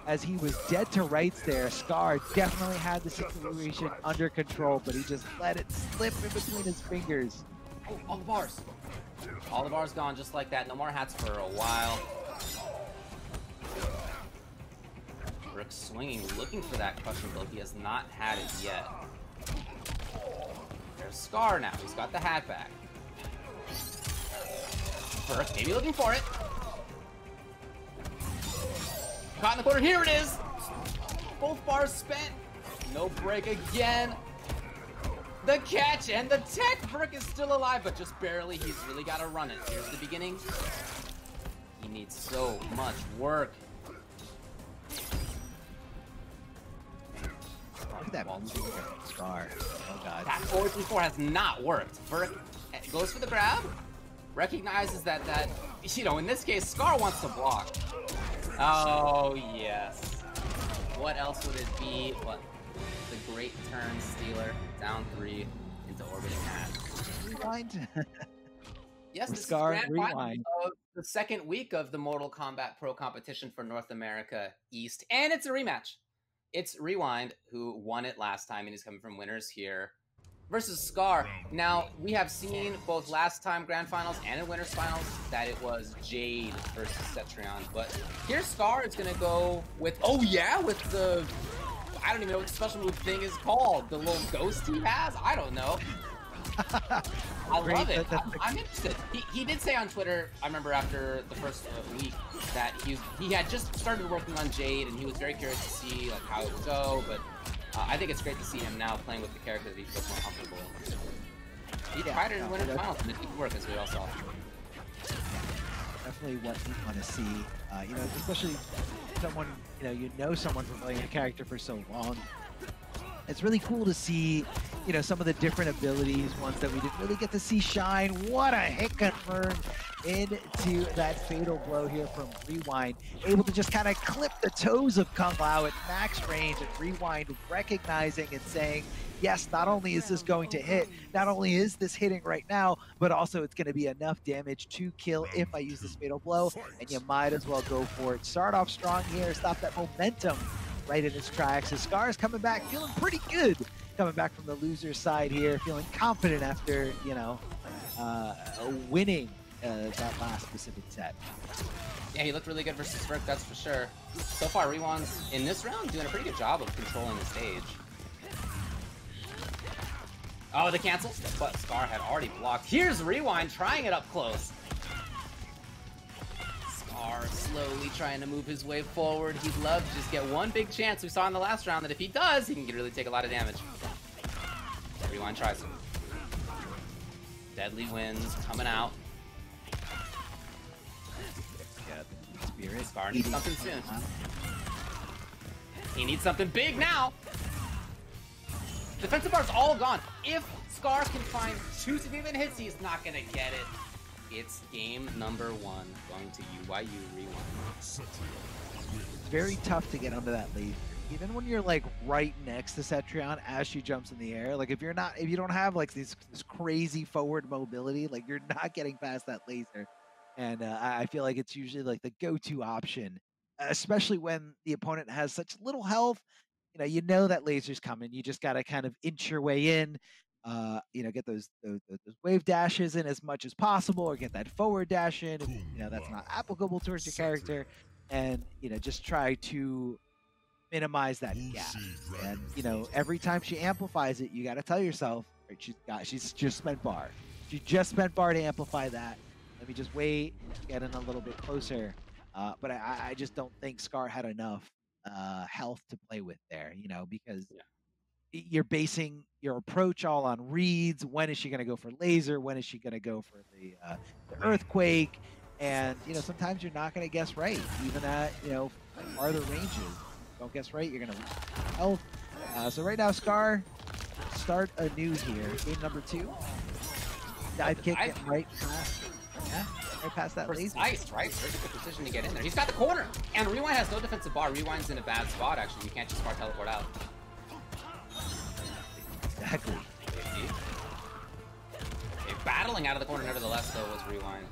as he was dead to rights there. Scar definitely had the situation under control, but he just let it slip in between his fingers. Oh, all the bars. All the bars gone just like that. No more hats for a while. Rook swinging, looking for that crushing blow. He has not had it yet. There's Scar now. He's got the hat back. Burke maybe looking for it. Caught in the corner. Here it is. Both bars spent. No break again. The catch and the tech. Burke is still alive, but just barely. He's really got to run it. Here's the beginning. He needs so much work. Look at that Scar. Oh god. That forward 3-4 has not worked. Burke goes for the grab. Recognizes that, you know, in this case, Scar wants to block. Oh, yes. What else would it be but the great turn stealer, down 3 into orbiting hat. Rewind. Yes, this Scar, is grand final rewind. of the second week of the Mortal Kombat Pro competition for North America East, and it's a rematch. It's Rewind, who won it last time, and he's coming from winners here, versus Scar. Now, we have seen both last time Grand Finals and in Winners Finals that it was Jade versus Cetrion, but here Scar is going to go with, oh yeah, with the, I don't even know what the special move thing is called, the little ghost he has? I don't know. I love it. I'm interested. He did say on Twitter, I remember after the first week, that he had just started working on Jade, and he was very curious to see like how it would go, but I think it's great to see him now playing with the character that he feels more comfortable in. He tried it in Winners Finals, and it didn't work, as we all saw. Definitely what we want to see. You know, especially someone, you know someone from playing a character for so long. It's really cool to see, you know, some of the different abilities, ones that we didn't really get to see shine. What a hit confirmed into that fatal blow here from Rewind. Able to just kind of clip the toes of Kung Lao at max range, and Rewind recognizing and saying, yes, not only is this going to hit, not only is this hitting right now, but also it's going to be enough damage to kill if I use this fatal blow, and you might as well go for it. Start off strong here, stop that momentum right in his tracks. His Scar is coming back, feeling pretty good. Coming back from the loser's side here, feeling confident after, you know, winning that last specific set. Yeah, he looked really good versus Frick, that's for sure. So far, Rewind's in this round doing a pretty good job of controlling the stage. Oh, the cancel, but Scar had already blocked. Here's Rewind trying it up close. Scar slowly trying to move his way forward. He'd love to just get one big chance. We saw in the last round that if he does, he can really take a lot of damage. Rewind tries. Deadly Winds coming out. Yeah, Spirit. Scar needs something soon. He needs something big now. Defensive bar's all gone. If Scar can find 2 significant hits, he's not gonna get it. It's game number 1 going to UYU Rewind. It's very tough to get under that laser. Even when you're like right next to Cetrion as she jumps in the air, like if you don't have like this crazy forward mobility, like you're not getting past that laser. And I feel like it's usually like the go-to option, especially when the opponent has such little health. You know that laser's coming. You just got to kind of inch your way in, you know, get those wave dashes in as much as possible, or get that forward dash in if, you know, that's not applicable towards your character, and, you know, just try to minimize that gap. And, you know, every time she amplifies it, you got to tell yourself, right, she's just spent bar. She just spent bar to amplify that. Let me just wait, get in a little bit closer. But I just don't think Scar had enough health to play with there, you know, because you're basing your approach all on reads. When is she going to go for laser? When is she going to go for the earthquake? And, you know, sometimes you're not going to guess right, even at, you know, farther ranges. Don't guess right, you're going to lose health. So right now, Scar, start anew here. Game number 2. Dive kick it right past. Yeah, right past that laser. Precise, right? There's a good position to get in there. He's got the corner, and Rewind has no defensive bar. Rewind's in a bad spot, actually. You can't just Scar teleport out. Exactly. Okay, battling out of the corner nevertheless, though, was Rewind.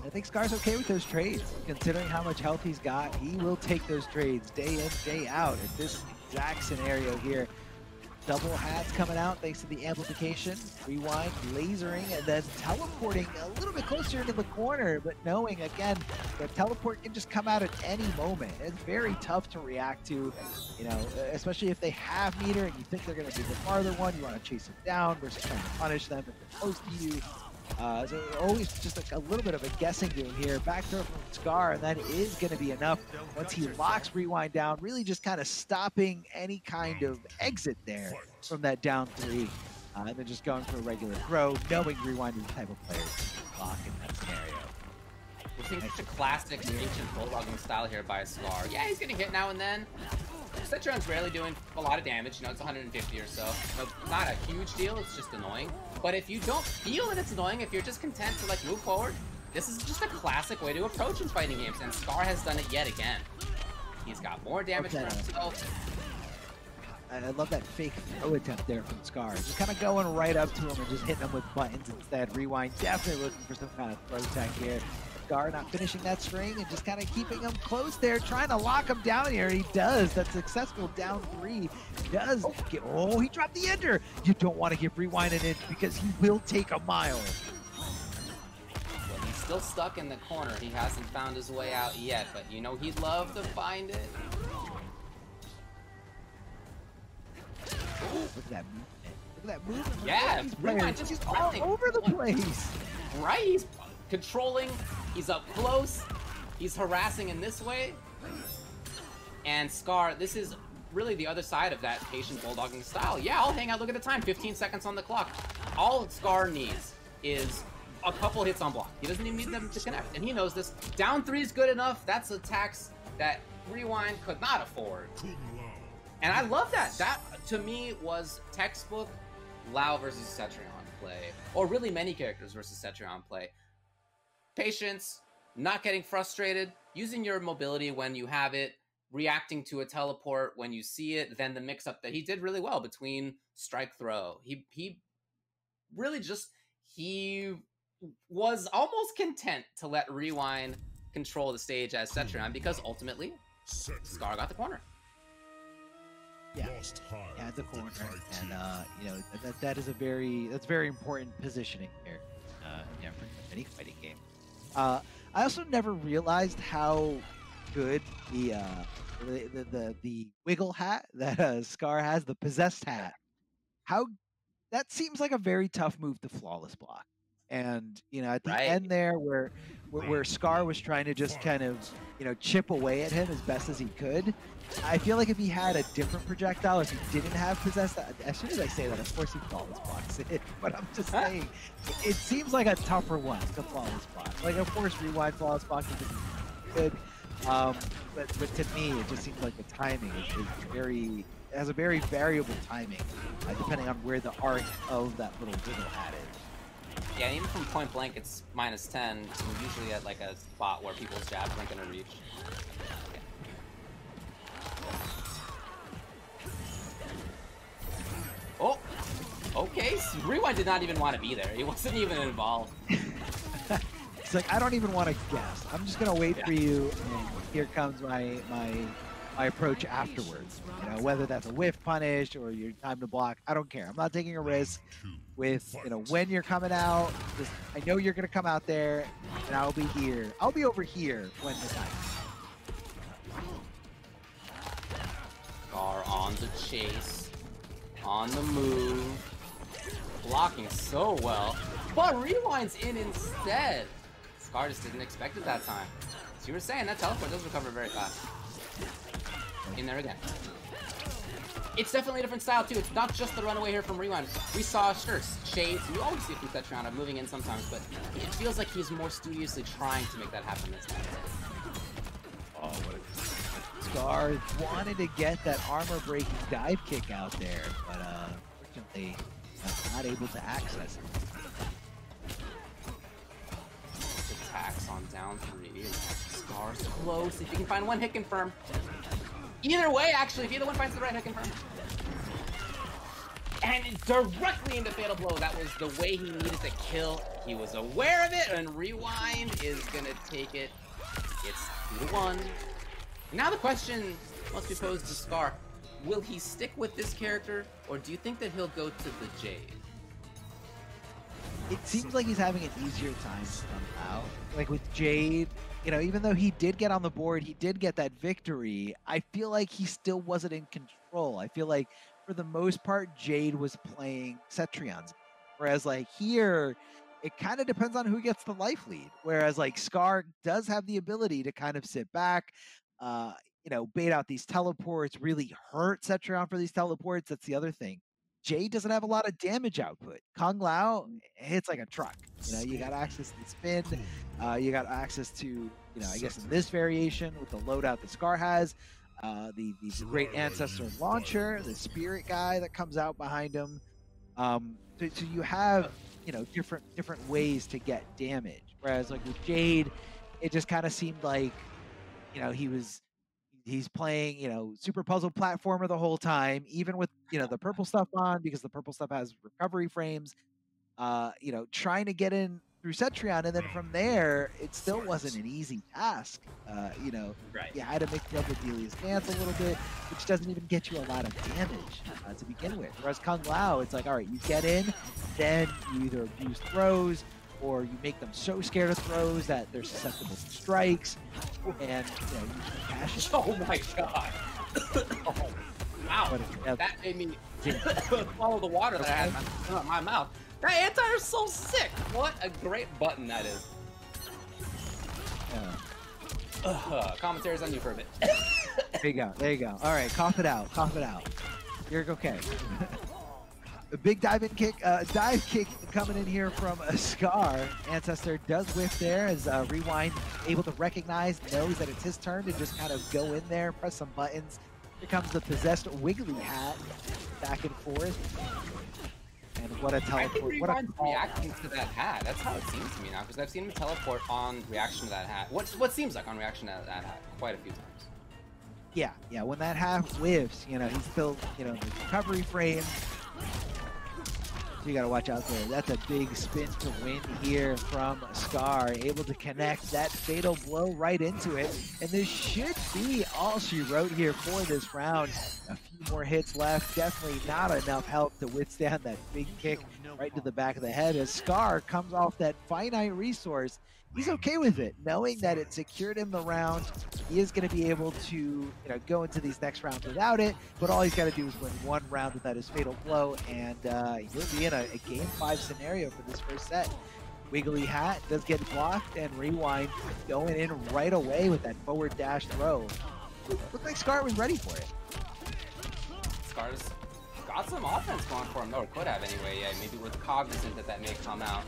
I think Scar's okay with those trades. Considering how much health he's got, he will take those trades day in, day out at this exact scenario here. Double hats coming out thanks to the amplification, rewind, lasering, and then teleporting a little bit closer into the corner, but knowing, again, that teleport can just come out at any moment. It's very tough to react to, you know, especially if they have meter and you think they're going to do the farther one, you want to chase them down versus trying to punish them if they're close to you. So always just a little bit of a guessing game here. Back throw from Scar, and that is going to be enough once he locks Rewind down, really just kind of stopping any kind of exit there from that down three. And then just going for a regular throw, knowing Rewind is the type of player to block in that scenario. We're seeing such a classic ancient bulldogging style here by Scar. Yeah, he's getting hit now and then. Cetron's rarely doing a lot of damage, you know, it's 150 or so. No, not a huge deal, it's just annoying. But if you don't feel that it's annoying, if you're just content to like move forward, this is just a classic way to approach in fighting games, and Scar has done it yet again. He's got more damage for himself. I love that fake throw attempt there from Scar. Just kind of going right up to him and just hitting him with buttons instead. Rewind definitely looking for some kind of throw attack here. Scar not finishing that string and just kind of keeping him close there, trying to lock him down here. He does. That successful down three does get, oh, he dropped the ender. You don't want to give Rewind an inch because he will take a mile. Well, he's still stuck in the corner. He hasn't found his way out yet, but you know he'd love to find it. Look at that movement. Look at that movement. Yeah, Rewind just he's all over the place. Right? He's controlling, he's up close, he's harassing in this way. And Scar, this is really the other side of that patient bulldogging style. Yeah, I'll hang out, look at the time, 15 seconds on the clock. All Scar needs is a couple hits on block. He doesn't even need them to connect, and he knows this. Down three is good enough. That's a tax that Rewind could not afford. And I love that. That, to me, was textbook Lao versus Cetrion play. Or really many characters versus Cetrion play. Patience, not getting frustrated, using your mobility when you have it, reacting to a teleport when you see it, then the mix-up that he did really well between strike throw. He really just, he was almost content to let Rewind control the stage as Cetrion because ultimately, Scar got the corner. Yeah, had the corner, and you know that's very important positioning here, yeah, for any fighting game. I also never realized how good the wiggle hat that Scar has, the possessed hat. How that seems like a very tough move to flawless block, and you know at the end there where Scar was trying to just kind of chip away at him as best as he could. I feel like if he had a different projectile, if he didn't have possessed, as soon as I say that, of course he flawless blocks it. But I'm just saying, it seems like a tougher one to flawless block. Like, of course, Rewind flawless blocking is good, but to me, it just seems like the timing is very, it has a very variable timing, depending on where the arc of that little wiggle hat is. Yeah, even from point blank, it's -10. We're usually at like a spot where people's jabs aren't gonna reach. Oh, okay. So Rewind did not even want to be there. He wasn't even involved. It's like, I don't even want to guess. I'm just gonna wait for you, and here comes my approach afterwards. Whether that's a whiff punish or your time to block, I don't care. I'm not taking a risk with when you're coming out. Just, I know you're gonna come out there, and I'll be here. I'll be over here when the time comes. Scar on the chase, on the move, blocking so well, but Rewind's in instead. Scar just didn't expect it that time. So you were saying that teleport does recover very fast. In there again. It's definitely a different style too. It's not just the runaway here from Rewind. We saw shades. You always see it from Cetrion moving in sometimes, but it feels like he's more studiously trying to make that happen this time. Oh, what a Scar wanted to get that armor-breaking dive kick out there, but unfortunately, not able to access it. Attacks on down three. Scar's close. If you can find one hit confirm. Either way, actually, if either one finds the right hit confirm. And directly into Fatal Blow. That was the way he needed to kill. He was aware of it, and Rewind is gonna take it. It's 2-1. Now the question must be posed to Scar. Will he stick with this character, or do you think that he'll go to the Jade? It seems like he's having an easier time somehow. Like with Jade, you know, even though he did get on the board, he did get that victory, I feel like he still wasn't in control. I feel like for the most part, Jade was playing Cetrion's. Whereas like here, it kind of depends on who gets the life lead. Whereas like Scar does have the ability to kind of sit back, you know, bait out these teleports, really hurt Cetrion for these teleports. That's the other thing. Jade doesn't have a lot of damage output. Kung Lao hits like a truck. You know, you got access to the spin. You got access to, you know, I guess in this variation with the loadout that Scar has, the great ancestor launcher, the spirit guy that comes out behind him. So you have, you know, different ways to get damage. Whereas like with Jade, it just kind of seemed like, you know, he's playing, you know, super puzzle platformer the whole time, even with, you know, the purple stuff on, because the purple stuff has recovery frames, you know, trying to get in through Cetrion, and then from there, it still wasn't an easy task. You know, Right. you had to mix it up with Delia's dance a little bit, which doesn't even get you a lot of damage to begin with. Whereas Kung Lao, it's like, all right, you get in, then you either abuse throws, or you make them so scared of throws that they're susceptible to strikes, and you know, you can cash it. Oh my god. Oh, wow. That made me swallow the water that I had in my mouth. That anti-air's so sick. What a great button that is. Commentary's on you for a bit. There you go. There you go. All right, cough it out. Cough it out. You're okay. A big dive kick coming in here from a Scar. Ancestor does whiff there as Rewind able to recognize, knows that it's his turn to just kind of go in there, press some buttons. Here comes the possessed Wiggly Hat, back and forth. And what a teleport. I think What a Rewind's reacting to that hat. That's how it seems to me now, because I've seen him teleport on reaction to that hat. What seems like on reaction to that hat quite a few times. Yeah, when that hat whiffs, you know, he's still, you know, the recovery frame. So you got to watch out there. That's a big spin to win here from Scar. Able to connect that fatal blow right into it. And this should be all she wrote here for this round. A few more hits left. Definitely not enough help to withstand that big kick right to the back of the head. As Scar comes off that finite resource, he's okay with it, knowing that it secured him the round. He is going to be able to, you know, go into these next rounds without it, but all he's got to do is win one round without his fatal blow, and he'll be in a Game 5 scenario for this first set. Wiggly Hat does get blocked, and Rewind going in right away with that forward dash throw. Looked like Scar was ready for it. Scar's got some offense going for him, though, or could have anyway. Yeah, maybe we're cognizant that that may come out.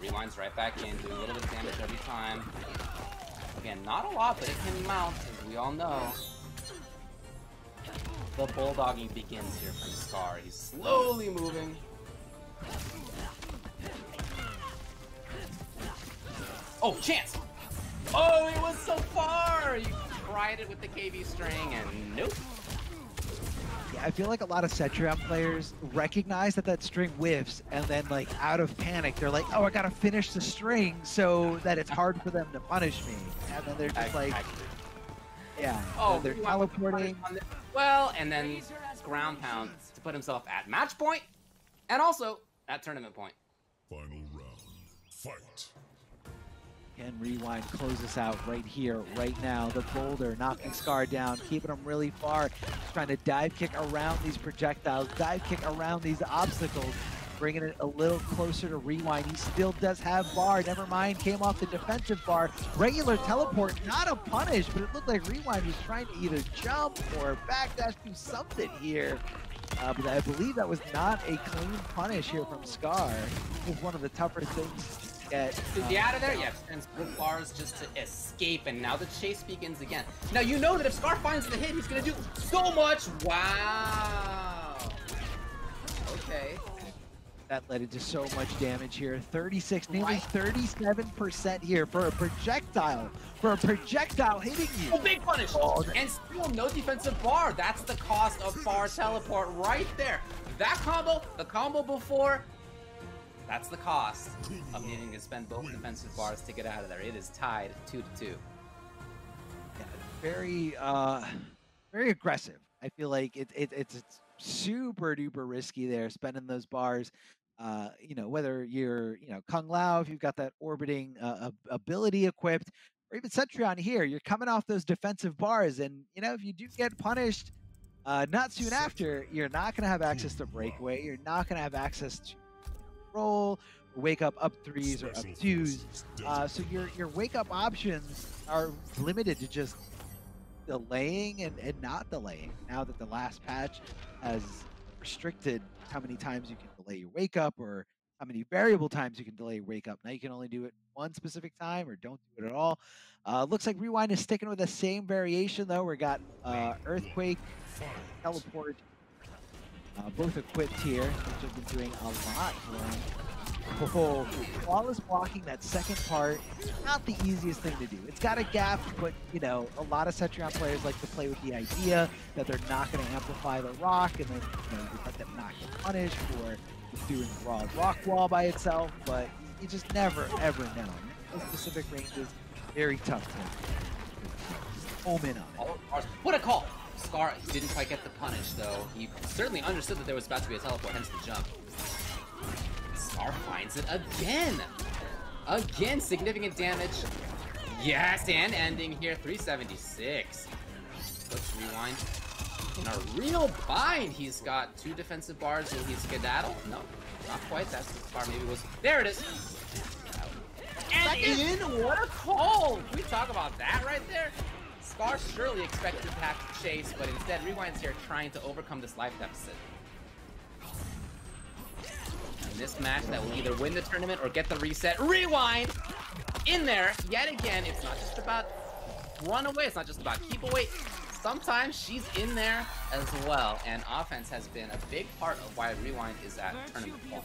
Rewind's right back in, doing a little bit of damage every time. Again, not a lot, but it can mount, as we all know. The bulldogging begins here from Scar. He's slowly moving. Oh, chance! Oh, it was so far! You tried it with the KB string, and nope. I feel like a lot of Cetrion players recognize that string whiffs, and then like out of panic, they're like, oh, I gotta finish the string so that it's hard for them to punish me. And then they're just like, yeah, oh, they're teleporting. Well, and then ground pound to put himself at match point, and also at tournament point. Final round. Fight. Can Rewind close us out right here, right now? The boulder knocking Scar down, keeping him really far, trying to dive kick around these projectiles, dive kick around these obstacles, bringing it a little closer to Rewind. He still does have bar, never mind, came off the defensive bar. Regular teleport, not a punish, but it looked like Rewind was trying to either jump or backdash, do something here. But I believe that was not a clean punish here from Scar. It was one of the tougher things to get. Is he out of there? Yeah, spends good bars just to escape, and now the chase begins again. Now you know that if Scar finds the hit, he's gonna do so much. Wow. Okay. That led into so much damage here. 36, nearly Right. 37% here for a projectile. For a projectile hitting you. Oh, big punish! Oh, And still no defensive bar. That's the cost of bar teleport right there. That combo, the combo before, that's the cost of needing to spend both defensive bars to get out of there. It is tied 2-2. Yeah, very, very aggressive. I feel like it's super duper risky there, spending those bars. You know, whether you're, you know, Kung Lao, if you've got that orbiting ability equipped, or even Cetrion here, you're coming off those defensive bars, and you know, if you do get punished, not soon after, you're not going to have access to breakaway. You're not going to have access to roll, or wake up 3s or up 2s. So your wake up options are limited to just delaying and not delaying. Now that the last patch has restricted how many times you can delay your wake up, or how many variable times you can delay your wake up. Now you can only do it one specific time, or don't do it at all. Looks like Rewind is sticking with the same variation though. We got Earthquake, Teleport, both equipped here, which have been doing a lot for them. Oh, flawless blocking, that second part, not the easiest thing to do. It's got a gap, but you know, a lot of Cetrion players like to play with the idea that they're not going to amplify the rock, and then you know, you let them not get punished for just doing raw rock wall by itself. But you just never ever know. Those specific ranges, very tough to home in on it. What a call! Scar didn't quite get the punish though. He certainly understood that there was about to be a teleport, hence the jump. Scar finds it again! Again, significant damage. Yes, and ending here, 376. Puts Rewind in a real bind. He's got 2 defensive bars. Will he skedaddle? No, not quite. That's the bar maybe was. There it is! And in, what a call! Can we talk about that right there? Scar surely expected to have to chase, but instead Rewind's here trying to overcome this life deficit. In this match that will either win the tournament or get the reset. Rewind! In there, yet again, it's not just about run away, it's not just about keep away. Sometimes she's in there as well, and offense has been a big part of why Rewind is at tournament form.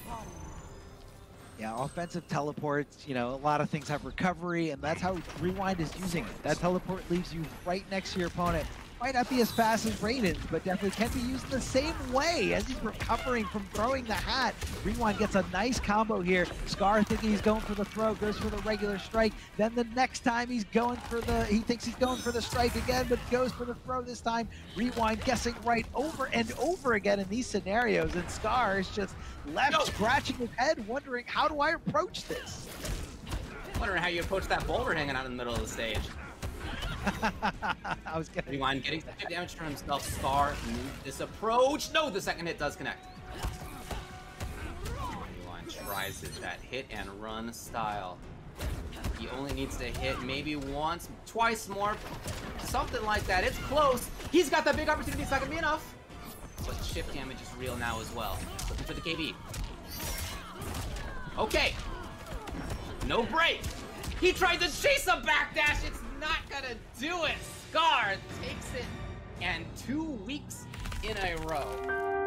Yeah, offensive teleports, you know, a lot of things have recovery, and that's how Rewind is using it. That teleport leaves you right next to your opponent. Might not be as fast as Raiden's, but definitely can be used the same way as he's recovering from throwing the hat. Rewind gets a nice combo here. Scar thinking he's going for the throw, goes for the regular strike. Then the next time he thinks he's going for the strike again, but goes for the throw this time. Rewind guessing right over and over again in these scenarios, and Scar is just left scratching his head, wondering, how do I approach this? Wondering how you approach that boulder hanging out in the middle of the stage. I was gonna Rewind getting some good damage for himself. Scar moved this approach. No, the second hit does connect. Rewind tries it, that hit and run style. He only needs to hit maybe once, twice more, something like that. It's close. He's got that big opportunity. It's not gonna be enough. But chip damage is real now as well. Looking for the KB. Okay. No break. He tried to chase a backdash. It's not gonna do it. Scar takes it, and 2 weeks in a row.